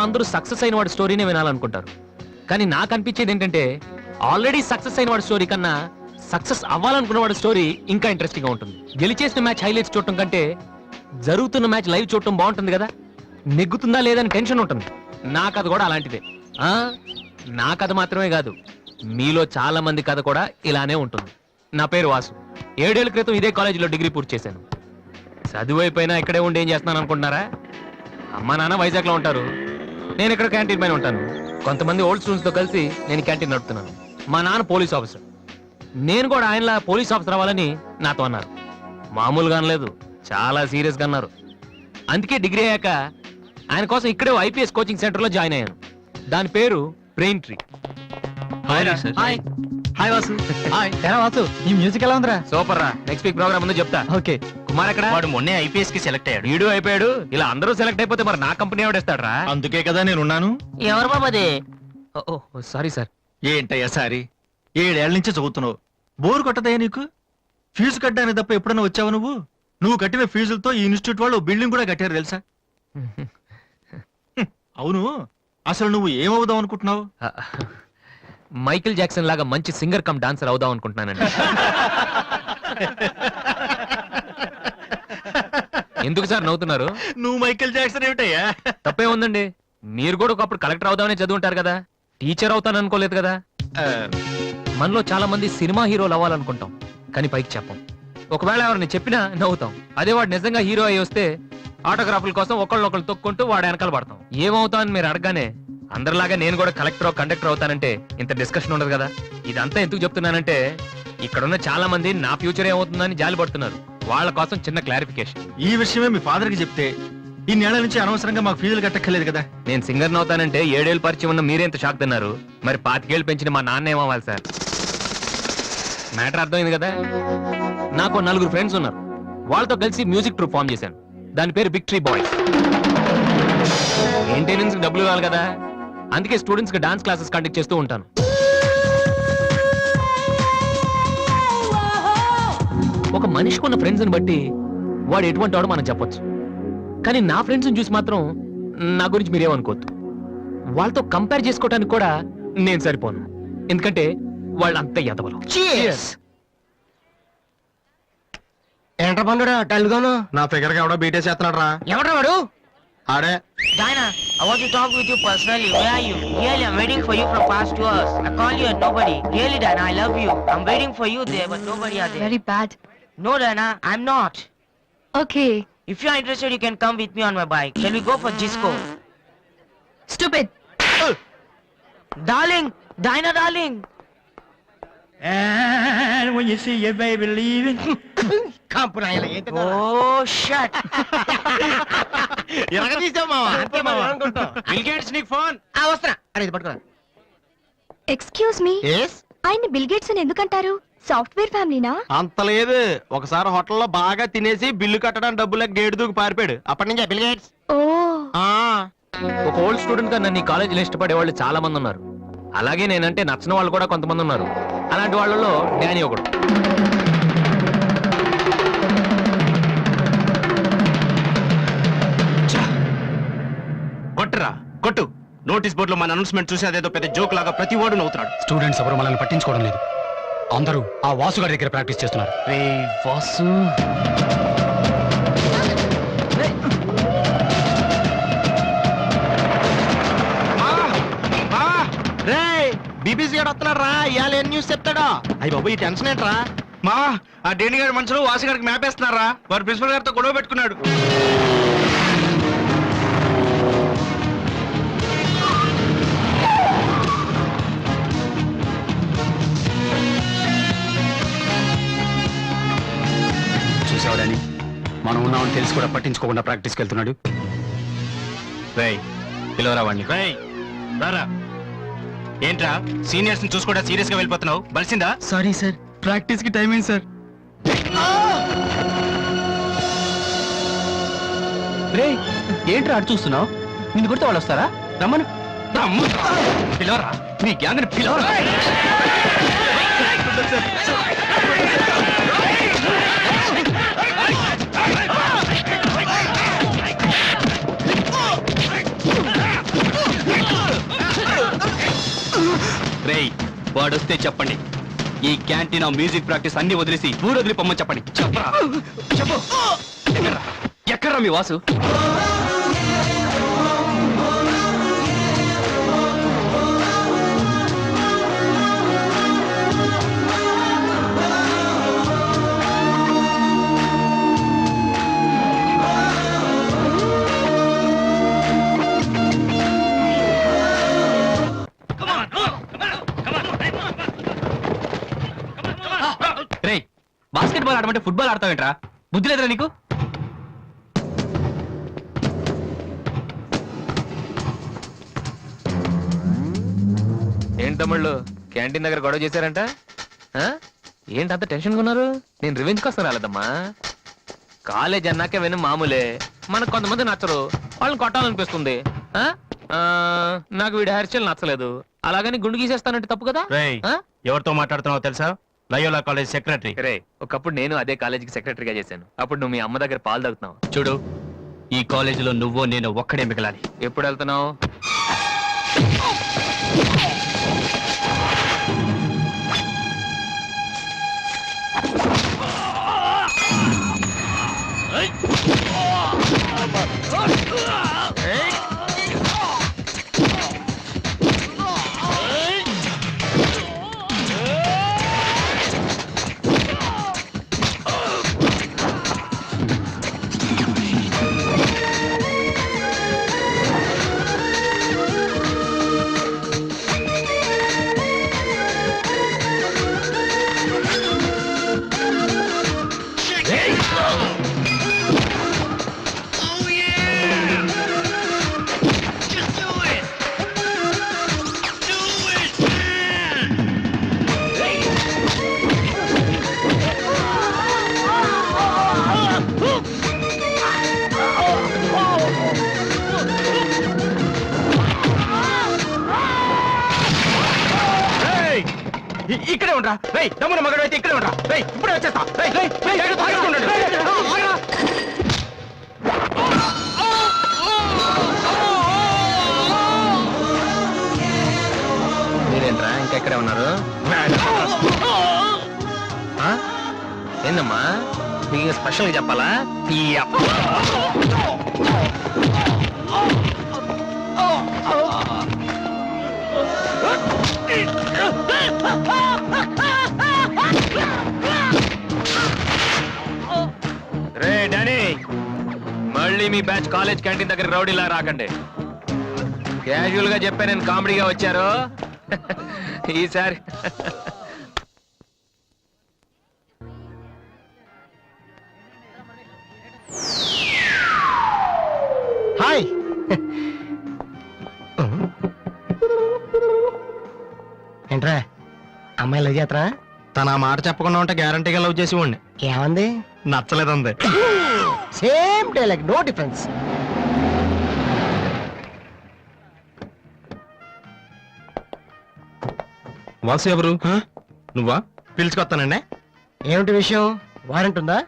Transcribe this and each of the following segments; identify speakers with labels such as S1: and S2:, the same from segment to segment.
S1: అందరూ సక్సెస్ అయిన వాడి స్టోరీనే వినాలనుకుంటారు. కానీ నాకు అనిపించేది ఏంటంటే ఆల్రెడీ సక్సెస్ అయిన వాడి స్టోరీ కన్నా సక్సెస్ అవ్వాలనుకున్న వాడి స్టోరీ ఇంకా ఇంట్రెస్టింగ్ గా ఉంటుంది. గెలిచేసిన మ్యాచ్ హైలైట్స్ చూడటం కంటే జరుగుతున్న మ్యాచ్ లైవ్ చూడటం బాగుంటుంది కదా. నెగ్గుతుందా లేదని టెన్షన్ ఉంటుంది. నా కథ కూడా అలాంటిదే. నా కథ మాత్రమే కాదు, మీలో చాలా మంది కథ కూడా ఇలానే ఉంటుంది. నా పేరు వాసు. 7 ఏళ్ల క్రితం ఇదే కాలేజీలో డిగ్రీ పూర్తి చేశాను. చదువు అయిపోయినా ఇక్కడే ఉండి ఏం చేస్తున్నాను అనుకుంటున్నారా? అమ్మా నాన్న వైజాగ్లో ఉంటారు, నేను ఇక్కడ క్యాంటీన్ పైన ఉంటాను. కొంతమంది ఓల్డ్ స్టూడెంట్స్తో కలిసి నేను క్యాంటీన్ నడుపుతున్నాను. మా నాన్న పోలీస్ ఆఫీసర్, నేను కూడా ఆయనలా పోలీస్ ఆఫీసర్ అవ్వాలని నాతో అన్నారు. మామూలుగా అనలేదు, చాలా సీరియస్గా అన్నారు. అందుకే డిగ్రీ అయ్యాక ఆయన కోసం ఇక్కడే ఐపీఎస్ కోచింగ్ సెంటర్లో జాయిన్ అయ్యాను. దాని పేరు brain tree.
S2: Hi Vasu. Hi Vasu, ఈ మ్యూజిక్ ఎలా ఉందిరా?
S1: సూపర్ రా. నెక్స్ట్ వీక్ ప్రోగ్రామ్ ఉందో చెప్తా.
S2: ఓకే.
S1: కుమార్ ఎక్కడ?
S3: వాడు మొన్నే ఐపీఎస్ కి సెలెక్ట్ అయ్యాడు.
S1: వీడు అయిపోయాడు. ఇలా అందరూ సెలెక్ట్ అయిపోతే మరి నా కంపెనీ ఎవడేస్తాడు రా?
S3: అందుకే కదా నేనున్నాను.
S4: ఎవరు బాబది?
S1: Sorry sir.
S3: ఏంటయ్యా సారీ? 7 ఏళ్ల నుంచి చదువుతున్నావు, బోరు కొట్టదయ్యా నీకు? ఫీజు కట్టడానికి తప్ప ఎప్పుడైనా వచ్చావు నువ్వు? నువ్వు కట్టిన ఫీజులతో ఈ ఇన్స్టిట్యూట్ వాళ్ళు బిల్డింగ్ కూడా కట్టారు తెలుసా? అవును, అసలు నువ్వు ఏమవుదాం అనుకుంటున్నావు?
S1: మైకిల్ జాక్సన్ లాగా మంచి సింగర్ కమ్ డాన్సర్ అవుదాం అనుకుంటున్నానండి. ఎందుకు సార్ నవ్వుతున్నారు?
S3: నువ్వు మైకేల్ జాక్సన్ ఏమిటయ్యా?
S1: తప్పే ఉందండి. మీరు కూడా ఒకప్పుడు కలెక్టర్ అవుదామని చదువుంటారు కదా, టీచర్ అవుతాను అనుకోలేదు కదా. మనలో చాలా మంది సినిమా హీరోలు అవ్వాలనుకుంటాం, కానీ పైకి చెప్పం. ఒకవేళ ఎవరిని చెప్పినా నవ్వుతాం. అదే వాడు నిజంగా హీరో అయ్యి వస్తే ఆటోగ్రాఫ్ల కోసం ఒకళ్ళు తొక్కుంటూ వాడు వెనకాల పడతాం. ఏమవుతాం అని మీరు అడగానే అందరిలాగా నేను కూడా కలెక్టర్ కండక్టర్ అవుతానంటే ఇంత డిస్కషన్ ఉండదు కదా. ఇదంతా ఎందుకు చెప్తున్నానంటే ఇక్కడున్న చాలా మంది నా ఫ్యూచర్ ఏమవుతుందని జాలి పడుతున్నారు. వాళ్ళ కోసం చిన్న క్లారిఫికేషన్.
S3: ఈ విషయమే మీ ఫాదర్ కి చెప్తే ఈ నెల నుంచి అనవసరంగా మాకు ఫీజులు కట్టక్కర్లేదు కదా.
S1: నేను సింగర్ అవుతానంటే 7 ఏళ్ళు పరిచయం ఉన్న మీరెంత షాక్ తిన్నారు? మరి 25 ఏళ్ళు పెంచిన మా నాన్న ఏమవ్వాలి సార్? మ్యాటర్ అర్థమైంది కదా. నాకు 4 ఫ్రెండ్స్ ఉన్నారు. వాళ్ళతో కలిసి మ్యూజిక్ ట్రూప్ ఫామ్ చేశాను. దాని పేరు బిగ్ ట్రీ బాయ్స్. మెయింటెనెన్స్ డబ్బులు కావాలి కదా, అందుకే స్టూడెంట్స్ కి డాన్స్ క్లాసెస్ కండక్ట్ చేస్తూ ఉంటాను. ఒక మనిషికి ఉన్న ఫ్రెండ్స్ ని బట్టి వాడు ఎటువంటి వాడు మనం చెప్పొచ్చు. కానీ నా ఫ్రెండ్స్ ని చూసి మాత్రం నా గురించి మీరేమనుకోవద్దు. వాళ్ళతో కంపేర్ చేసుకోవడానికి కూడా నేను సరిపోను, ఎందుకంటే వాళ్ళు అంత ఎదవలు.
S2: ఏంట్రా పండురా టెల్గాను?
S3: నా ఫిగర్ గా ఎవడో బీటే చేస్తున్నాడు రా.
S2: ఎవడ్రా వాడు?
S3: ఆడే.
S4: Diana, I want to talk with you personally. Where are you? Really, I'm waiting for you from past 2 hours. I call you and nobody. Really, Diana, I love you. I'm waiting for you there, but nobody are there.
S5: Very bad.
S4: No, Diana, I'm not.
S5: Okay.
S4: If you are interested, you can come with me on my bike. Shall we go for disco?
S5: Stupid.
S4: Darling, Diana, darling.
S2: And when you see your baby leaving. కాంపురాయల ఏంటి?
S4: Oh, shut.
S2: ఎలాగ తీసావు మావా? అంతే మావా అనుకుంటాం.
S3: Bill gates నీకు phone.
S2: వస్తున్నా. అరే ఇది పట్టుకోరా.
S5: Excuse me.
S2: yes
S5: ఆయన బిల్ గేట్స్ అని ఎందుకంటారు? సాఫ్ట్వేర్ ఫ్యామిలీనా?
S2: అంత లేదు. ఒకసారి హోటల్లో బాగా తినేసి బిల్లు కట్టడానికి డబ్బులకు గేటు దూకి పారిపోయాడు. అప్పటి నుంచి బిల్ గేట్స్.
S5: ఓ.
S1: ఒక ఓల్డ్ స్టూడెంట్ గా నన్ను ఈ కాలేజీలో ఇష్టపడే వాళ్ళు చాలా మంది ఉన్నారు. అలాగే నేనంటే నచ్చిన వాళ్ళు కూడా కొంతమంది ఉన్నారు. అలాంటి వాళ్ళలో డానీ ఒకడు.
S3: కొట్టరా కొట్టు. నోటీస్ బోర్డులో మన అనౌన్స్మెంట్ చూసి అదేదో పెద్ద జోక్ లాగా ప్రతి వాడు నవ్వుతున్నాడు.
S6: స్టూడెంట్స్ ఎవరు మనల్ని పట్టించుకోవడం లేదు. అందరూ ఆ వాసు గారి దగ్గర ప్రాక్టీస్ చేస్తున్నారు.
S1: రే వాసు,
S2: రే బీబీసీ గారు వస్తున్నాడు రా. ఇవాళ ఏం న్యూస్ చెప్తాడా? అయ్యి బాబు ఈ టెన్షన్ ఏంట్రా?
S3: మా ఆ డేని గారి మనుషులు వాసు గారికి మ్యాప్ వేస్తున్నారా? వారు ప్రిన్సిపల్ గారితో గొడవ పెట్టుకున్నాడు.
S6: చూసావడాని మనం ఉన్నామని తెలిసి కూడా పట్టించుకోకుండా ప్రాక్టీస్కి వెళ్తున్నాడు.
S3: రేయ్ పిలవరా వాడిని. రేయ్ రారా. ఏంట్రా సీనియర్స్ ని చూసుకోవడా సీరియస్ గా వెళ్ళిపోతున్నావు? బలిసిందా?
S2: సారీ సార్, ప్రాక్టీస్ కి టైం అయింది సార్.
S6: రే ఏంట్రా అటు చూస్తున్నావు? నిన్ను కొడితే వాళ్ళు వస్తారా? రమ్మను.
S3: పిలవరా నీ గ్యాంగ్ ని పిలవరా.
S6: రేయ్ వాడొస్తే చెప్పండి, ఈ క్యాంటీన్ మ్యూజిక్ ప్రాక్టీస్ అన్ని వదిలేసి ఊరు వదిలి పొమ్మని చెప్పండి. చెప్పరా చెప్పు. ఎక్కడ్రా మీ వాసు? రేయ్ బాస్కెట్ బాల్ ఆడమంటే ఫుట్బాల్ ఆడతావేంట్రా? బుద్ధి లేదురా నీకు?
S1: ఏంటి తమ్ముళ్ళు క్యాంటీన్ దగ్గర గొడవ చేశారంట? ఆ? ఏంటి అంత టెన్షన్గా ఉన్నారు? నేను రివెంజ్ కోసం రాలేదమ్మా. కాలేజ్ అన్నాకే విని మామూలే. మనకు కొంతమంది నచ్చరు, వాళ్ళని కొట్టాలనిపిస్తుంది. ఆ? ఆ, నాకు వీడి హెయిర్ స్టైల్ నచ్చలేదు, అలాగని గుండు గీసేస్తానంటే తప్పు కదా?
S2: రేయ్
S1: ఆ?
S2: ఎవరితో మాట్లాడుతున్నావో తెలుసా? Loyola college secretary.
S1: రే, ఒకప్పుడు నేను అదే కాలేజీకి సెక్రటరీగా చేశాను. అప్పుడు నువ్వు మీ అమ్మ దగ్గర పాలు తాగుతున్నావు.
S6: చూడు, ఈ కాలేజీలో నువ్వో నేను ఒక్కడే మిగలాలి.
S1: ఎప్పుడు వెళ్తున్నావు?
S2: ఇక్కడే ఉండరా? రేయ్ దమ్మున మగడు అయితే ఇక్కడే ఉండరా? రేయ్ ఇప్పుడే వచ్చేస్తా. రేయ్ రేయ్ రేయ్ ఎక్కడ తాగేస్తుండండి. రేయ్, ఆగరా.
S1: మీరేంట్రా ఇంకా ఎక్కడే ఉన్నారు? ఆ? ఏందమ్మా మీకు స్పెషల్గా చెప్పాలా? రే డానీ, మళ్ళీ మీ బ్యాచ్ కాలేజ్ క్యాంటీన్ దగ్గర రౌడీలా రాకండి. క్యాజువల్ గా చెప్పా, నేను కామెడీగా వచ్చారు ఈసారి.
S2: హాయ్. ఏంట్రా అమ్మాయి లవ్ చేతరా? తన ఆ మాట చెప్పకుండా ఉంటే గ్యారంటీగా లవ్ చేసి ఉండి. ఏమంది? నచ్చలేదంది. Same dialogue, no difference.
S7: Vasu ఎవరు? నువ్వా?
S2: పిలుచుకొస్తానండి. ఏమిటి విషయం? వారెంట్ ఉందా?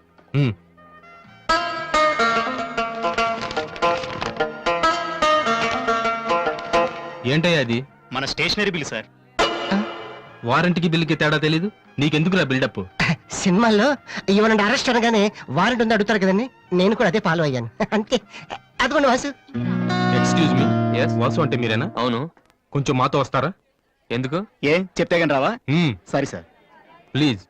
S7: ఏంటయ్యా అది?
S6: మన స్టేషనరీ బిల్ సార్.
S7: వారంటీకి బిల్లుకి తేడా తెలీదు నీకెందుకురా బిల్డప్?
S8: సినిమాల్లో ఇవ్వనండి అరెస్ట్ అనగానే వారెంట్ ఉంది అడుగుతారు కదండి, నేను కూడా అదే ఫాలో అయ్యాను అంతే. అదిగోండి Vasu.
S7: Excuse me,
S1: Yes?
S7: Vasu అంటే మీరేనా?
S1: అవును.
S7: కొంచెం మాతో వస్తారా?
S1: ఎందుకు?
S6: ఏ చెప్తే కానీ రావా?
S7: మ్మ్,
S6: సారీ సార్.
S7: ప్లీజ్.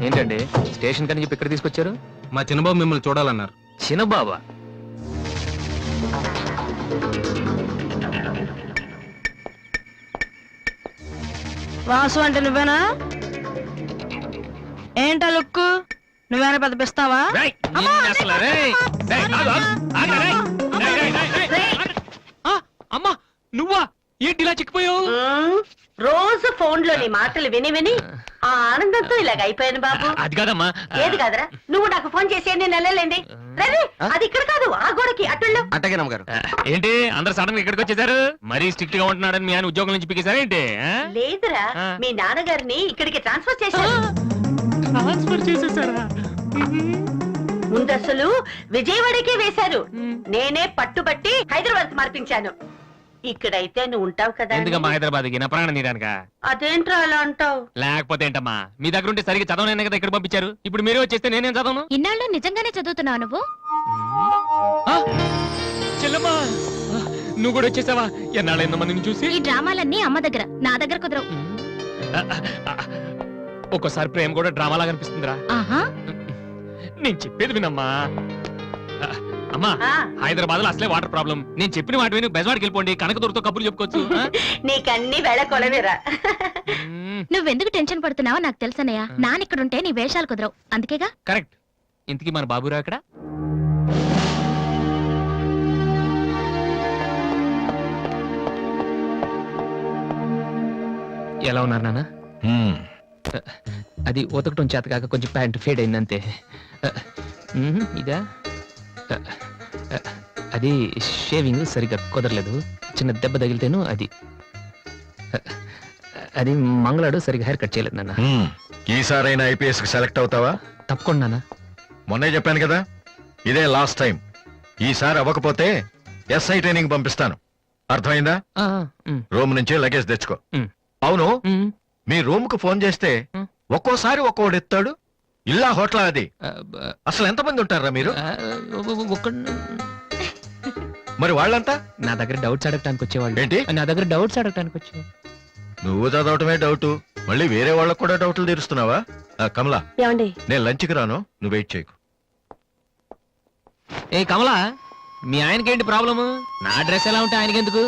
S1: ఏంటండి స్టేషన్ కని చెప్పి ఇక్కడ తీసుకొచ్చారు?
S7: మా చిన్నబాబు మిమ్మల్ని చూడాలన్నారు.
S1: చిన్నబాబా?
S9: వాసు అంటే నువ్వేనా? ఏంటా లుక్కు? నువ్వేనా పెద్ద పిస్తావా?
S1: రేయ్, నిన్ను అసలు, రేయ్, రేయ్, ఆగు, ఆగు, ఆగు, రేయ్. రేయ్, రేయ్, రేయ్, రేయ్, ఆగు. ఆ, అమ్మా నువ్వా? ఏంటి ఇలా చిక్కిపోయావు?
S10: రోజు ఫోన్ లో నీ మాటలు విని విని ఆ ఆనందంతో ఇలాగ అయిపోయాను బాబు.
S1: అది కాదమ్మా.
S10: ఏది కాదురా, నువ్వు నాకు ఫోన్ చేసి ఎన్ని నెలలేండి. రవి, అది ఇక్కడ కాదు, ఆ గోడకి అటుళ్ళు.
S2: అట్టగే నమ్మగారు.
S1: ఏంటి అందరు సడన్ గా ఇక్కడికి వచ్చేసారు? మరీ స్ట్రిక్ట్ గా ఉంటున్నాడని మీ ఆయన ఉద్యోగం నుంచి పికేసారా ఏంటి?
S10: లేదురా, మీ నాన్నగారిని ఇక్కడికి ట్రాన్స్ఫర్ చేశారు.
S1: ట్రాన్స్ఫర్ చేసేసారా?
S10: ముందసలు విజయవాడకే వేశారు. నేనే పట్టుబట్టి హైదరాబాద్ మార్పించాను. ఇక్కడైతే నువ్వు ఉంటావు కదా అని.
S1: ఎందుకమ్మా హైదరాబాద్కి నా ప్రాణం తీయడానికా?
S10: అదేంట్రా అలా అంటావు?
S1: లేకపోతే ఏంటమ్మా, మీ దగ్గర ఉంటే సరిగ్గా చదవనైనా కదా ఇక్కడ పంపించారు. ఇప్పుడు మీరే వచ్చేస్తే నేనేం చదవను?
S5: ఇన్నాళ్ళు నిజంగానే చదువుతున్నావు నువ్వు?
S1: ఆ? చెల్లమ్మా, ఆ, నువ్వు కూడా వచ్చేసావా? ఎన్నాళ్ళైందో మందిని చూసి.
S5: ఈ డ్రామాలన్నీ అమ్మ దగ్గర, నా దగ్గర కుదరవు.
S1: ఆ, ఆ, ఒక్కోసారి ప్రేమ కూడా డ్రామాలాగా అనిపిస్తుందిరా.
S5: ఆహా,
S1: నేను చెప్పేది వినమ్మా. ఆ, అమ్మా,
S10: ఆ,
S1: హైదరాబాద్ లో అసలే వాటర్ ప్రాబ్లం. నేను చెప్పిన మాట విని బెజవాడికి వెళ్ళిపోండి, కనకదుర్తో కబుర్లు చెప్పుకోవచ్చు. ఆ?
S10: నీకన్నీ వేళ కొలవేరా.
S1: మ్మ్,
S5: నువ్వెందుకు టెన్షన్ పడుతున్నావో నాకు తెలుసనయ్య. నానిక్కడుంటే నీ వేషాలు కుదరవు, అందుకేగా.
S1: కరెక్ట్. ఇంతకీ మన బాబురావు ఎక్కడ? ఎలా ఉన్నారు నాన్న? అది ఉతకటం చేత కాక కొంచెం ప్యాంట్ ఫేడ్ అయిందంతే. ఇదా? అది షేవింగ్ సరిగ్గా కుదరలేదు, చిన్న దెబ్బ తగిలితేను. అది అది మంగళాడు సరిగ్గా హెయిర్ కట్ చేయలేదు నాన్న.
S11: ఈసారైనా ఐపీఎస్ కి సెలెక్ట్ అవుతావా?
S1: తప్పకుండా నాన్న.
S11: మొన్నే చెప్పాను కదా, ఇదే లాస్ట్ టైం. ఈసారి అవ్వకపోతే ఎస్ఐ ట్రైనింగ్ పంపిస్తాను. అర్థమైందా?
S1: ఆ, ఉమ్,
S11: రూమ్ నుంచి లగేజ్ తెచ్చుకో.
S1: ఉమ్.
S11: అవును,
S1: ఉమ్,
S11: మీ రూమ్ కు ఫోన్ చేస్తే ఒక్కోసారి ఒక్కోడు ఎత్తాడు. ఇల్లా హోటల్ అది?
S1: ఆ, బ-
S11: అసలు ఎంతమంది ఉంటారా మీరు?
S1: ఆ,
S11: మరి వాళ్ళంతా
S1: నా దగ్గర డౌట్స్ అడగటానికి వచ్చేవాళ్ళు.
S11: ఏంటి?
S1: నా దగ్గర డౌట్స్ అడగటానికి వచ్చేవాళ్ళు.
S11: నువ్వు చదవటమే డౌట్, మళ్ళీ వేరే వాళ్ళకు కూడా డౌట్లు తీరుస్తున్నావా? కమలా,
S10: ఏమండి?
S11: నేను లంచ్కి రాను, నువ్వు వెయిట్ చేయకు.
S1: ఏ కమలా, మీ ఆయనకేంటి ప్రాబ్లము? నా డ్రెస్ ఎలా ఉంటే ఆయనకి ఎందుకు?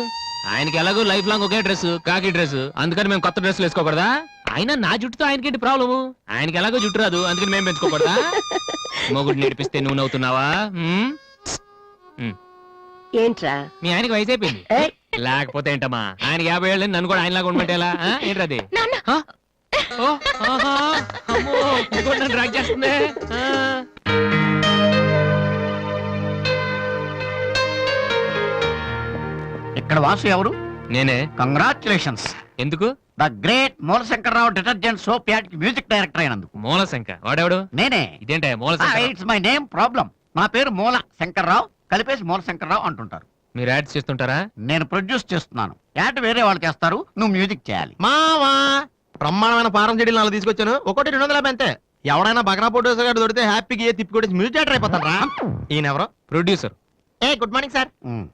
S1: ఆయనకి ఎలాగో లైఫ్ లాంగ్ ఒకే డ్రెస్, కాకి డ్రెస్, అందుకని మేము కొత్త డ్రెస్సులు వేసుకోకూడదా? ఆయన నా జుట్టుతో ఆయనకేంటి ప్రాబ్లము? ఆయనకి ఎలాగో జుట్టు రాదు, అందుకని మేము పెంచుకోకూడదా? మొగుడు నేర్పిస్తే నువ్వు నవ్వుతున్నావా?
S10: ఏంట్రా?
S1: మీ ఆయనకి వయసు అయిపోయింది.
S10: ఏయ్,
S1: లేకపోతే ఏంటమ్మా, ఆయన 50 ఏళ్ళు నన్ను కూడా ఆయనలాగా ఉండమంటే ఎలా? ఏంటది?
S5: నాన్న,
S1: నన్ను డ్రాగ్ చేస్తుంది. ఆ.
S2: ఇక్కడ వాసు ఎవరు?
S1: నేనే.
S2: కంగ్రాచులేషన్స్.
S1: ఎందుకు?
S2: The great Moolashankararao detergent soap ad కి మ్యూజిక్ డైరెక్టర్ అయినందుకు.
S1: మూలశంక వాడెవడు?
S2: నేనే.
S1: ఇదేంటే Moolashanka?
S2: It's my name problem. నా పేరు మూల శంకర్రావు, కలిపేసి మూలశంకర్రావు అంటుంటారు.
S1: మీరు యాడ్స్ చేస్తుంటారా?
S2: నేను ప్రొడ్యూస్ చేస్తున్నాను. యాడ్ వేరే వాళ్ళు చేస్తారు, నువ్వు మ్యూజిక్ చేయాలి.
S3: మావా బ్రహ్మాండమైన పారం చెడీలు నాలుగు తీసుకొచ్చాను, ఒకటి 250 అంతే. ఎవడైనా బగ్రా ఫోటోస్ గారు దొరికితే హ్యాపీగా ఏ తిప్పి కొట్టేసి మ్యూజిక్ డైరెక్టర్ అయిపోతాను రా. ఈయన ఎవరో
S1: producer.
S3: A good morning sir.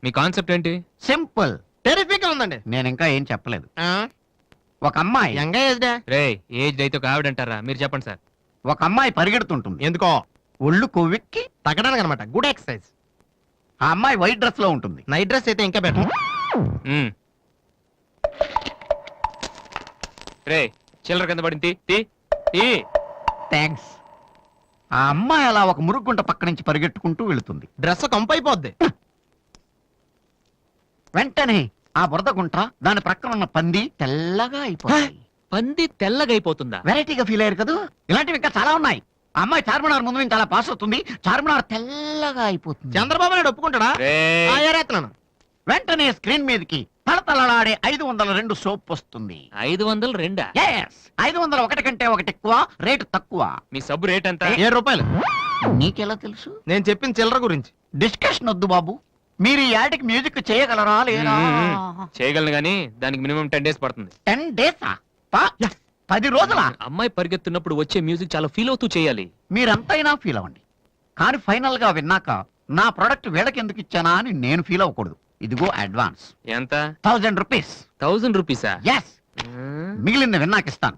S1: Me concept ఏంటి?
S2: సింపుల్.
S3: టెరిఫిక్ గా ఉందండి.
S2: నేను ఇంకా ఏం చెప్పలేదు. ఒక అమ్మాయి
S3: యంగ్ ఏజ్ డే.
S1: రే ఏజ్ అయితే ఒక ఆవిడ అంటారా? మీరు చెప్పండి సార్.
S2: ఒక అమ్మాయి పరిగెడుతుంటుంది.
S3: ఎందుకో?
S2: ఒళ్ళు కొవ్వెక్కి.
S3: తగ్గడానికి అనమాట. Good exercise.
S2: ఆ అమ్మాయి వైట్ డ్రెస్ లో ఉంటుంది.
S3: నైట్ డ్రెస్ అయితే ఇంకా బెటర్.
S1: మ్మ్. రే చిల్లర కింద పడింది, తీ, తీ.
S2: థ్యాంక్స్. ఆ అమ్మాయి అలా ఒక మురుగుంట పక్క నుంచి పరిగెట్టుకుంటూ వెళుతుంది.
S3: డ్రెస్ కంపు అయిపోద్ది.
S2: వెంటనే ఆ బురద గుంట, దాని ప్రక్కన ఉన్న పంది తెల్లగా అయిపోతుంది.
S1: పంది తెల్లగా అయిపోతుందా?
S2: వెరైటీగా ఫీల్ అయ్యారు కదా. ఇలాంటివి ఇంకా చాలా ఉన్నాయి. ఆ అమ్మాయి చార్మినార్ ముందు నుంచి అలా పాస్ అవుతుంది, చార్మినార్ తెల్లగా అయిపోతుంది.
S3: చంద్రబాబు నాయుడు ఒప్పుకుంటాడా?
S1: రే,
S3: ఏరేస్తున్నాను.
S2: వెంటనే స్క్రీన్ మీదకి తళతళలాడే 502 సోప్ వస్తుంది.
S1: 502?
S2: Yes, 501 కంటే ఒకటి ఎక్కువ, రేటు తక్కువ.
S1: మీ సబ్బు రేట్ ఎంత?
S3: 7 రూపాయలు.
S2: నీకెలా తెలుసు?
S3: నేను చెప్పిన చిల్లర గురించి.
S2: డిస్కషన్ వద్దు బాబు. మీరు ఈ యాడ్కి మ్యూజిక్ చేయగలరా లేదా?
S1: చేయగలను గానీ దానికి మినిమం 10 days పడుతుంది.
S2: 10 days? 10 రోజుల?
S1: అమ్మాయి పరిగెత్తున్నప్పుడు వచ్చే మ్యూజిక్ చాలా ఫీల్ అవుతూ చేయాలి.
S2: మీరంతైనా ఫీల్ అవ్వండి, కానీ ఫైనల్ గా విన్నాక నా ప్రొడక్ట్ వీళ్ళకి ఎందుకు ఇచ్చానా అని నేను ఫీల్ అవ్వకూడదు. ఇదిగో అడ్వాన్స్.
S1: ఎంత?
S2: 1000 రూపీస్.
S1: 1000 రూపీసా?
S2: ఎస్. మిగిలింది విన్నాక ఇస్తాను.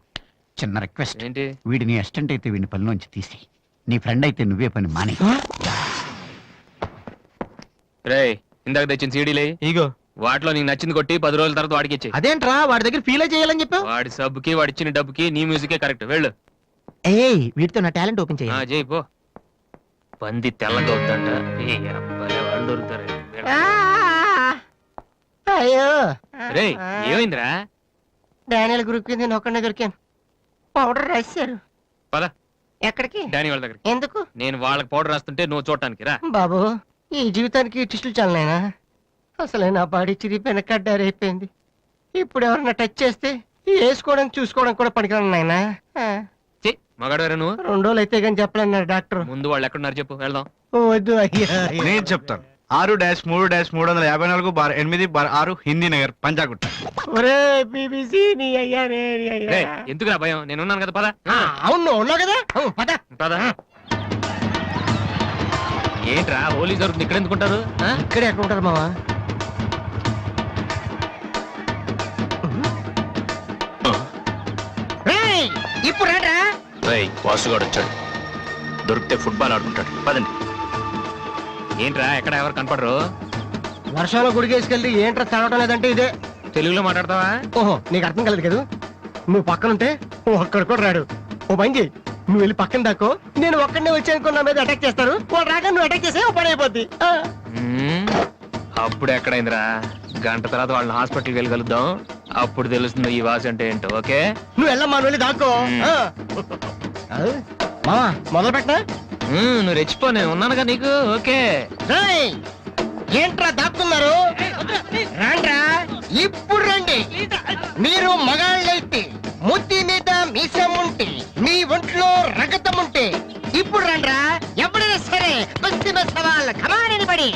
S2: చిన్న రిక్వెస్ట్.
S1: ఏంటి?
S2: వీడిని అసిస్టెంట్ అయితే వీడిని పనిలోంచి తీసి, నీ ఫ్రెండ్ అయితే నువ్వే పని మాని.
S1: రే ఇందాక తెచ్చిన సీడీలే,
S3: ఇగో
S1: వాటిలో నీకు నచ్చింది కొట్టి 10 రోజుల తర్వాత వాడికి ఇచ్చే.
S3: అదేంట్రా వాడి దగ్గర ఫీల్ చేయాలని చెప్పావు?
S1: వాడి సబ్బుకి వాడి ఇచ్చిన డబ్బుకి నీ మ్యూజికే కరెక్ట్. వెళ్ళు.
S3: ఏయ్ వీటితో నా టాలెంట్ ఓపెన్
S1: ఆ,
S3: చేయాలి.
S1: చేయి పో. పంది తెల్లగా అవుతుందంట. ఏ అబ్బాయి, వాళ్ళు దొరుకుతారు.
S8: అయ్యో
S1: రే ఏమైందిరా?
S8: డానియల్ గ్రూప్ కింద నేను ఒక్కడే దొరికాను. పౌడర్ రాశారు.
S1: పద
S8: ఎక్కడికి?
S1: డానీ వాళ్ళ దగ్గరికి.
S8: ఎందుకు?
S1: నేను వాళ్ళకి పౌడర్ రాస్తుంటే నువ్వు చూడటానికి రా.
S8: బాబు ఈ జీవితానికి టిస్టులు చాలనైనా, అసలే నా బాడీ చిరిగిపోయిన కడ్డారైపోయింది. ఇప్పుడు ఎవరన్నా టచ్ చేస్తే వేసుకోవడానికి చూసుకోవడానికి కూడా పనికిరాను నాయనా.
S1: మగాడవేరా నువ్వు?
S8: 2 రోజులు అయితే కానీ చెప్పలేన్నారు డాక్టర్.
S1: ముందు వాళ్ళు ఎక్కడున్నారు చెప్పు, వెళ్దాం.
S8: వద్దు అయ్యా.
S3: నేను చెప్తాను 6-3-358-8/6 హిందీ నగర్ పంజాగుట్ట.
S8: ఒరే బీబీసీ నీ అయ్యా నీ అయ్యా.
S1: రేయ్, ఎందుకురా భయం, నేను ఉన్నాను కదా, పద.
S8: అవును ఉన్నావు కదా, పద.
S1: పద. ఏంట్రా హోలీ జరుగుతుంది, ఇక్కడ ఎందుకుంటారు?
S8: ఇక్కడే ఎక్కడ ఉంటారు మావా? రేయ్, ఇప్పుడు రండ్రా.
S6: వాసుగాడు వచ్చాడు, దొరికితే ఫుట్బాల్ ఆడుకుంటాడు. పదండి.
S1: ఏంట్రా ఎక్కడ ఎవరు కనపడరు?
S8: వర్షంలో గుడికేసుకెళ్ళి ఏంట్రా చదవటం లేదంటే ఇదే.
S1: తెలుగులో మాట్లాడతావా?
S8: ఓహో, నీకు అర్థం కలదు కదా. నువ్వు పక్కనుంటే ఒక్కడ కూడా రాడు. ఓ పని చెయ్యి, నువ్వు వెళ్ళి పక్కన దాకో, నేను ఒక్కడనే వచ్చానుకో, నా మీద అటాక్ చేస్తారు. వాళ్ళు రాగా నువ్వు అటాక్ చేసే పని అయిపోద్ది.
S1: అప్పుడు ఎక్కడైందిరా, గంట తర్వాత వాళ్ళని హాస్పిటల్కి వెళ్ళి కలుద్దాం, అప్పుడు తెలుస్తుంది ఈ వాసి అంటే ఏంటో. ఓకే,
S8: నువ్వు వెళ్ళమ్మా, నువ్వు వెళ్ళి దాక్కో. మావా మొదలు పెట్టనా?
S1: నువ్వు రెచ్చిపో, నేను ఉన్నానుగా నీకు. ఓకే.
S8: రేయ్, ఏంట్రా దాక్కున్నారు? రాండ్రా, ఇప్పుడు రండి. మీరు మగాళ్ళైతే, ముద్ది మీద మీసం ఉంటే, మీ ఒంట్లో రగతం ఉంటే ఇప్పుడు రండ్రా. ఎవరైనా సరే బస్తీ బస్ సవాల్ కమానని పడి.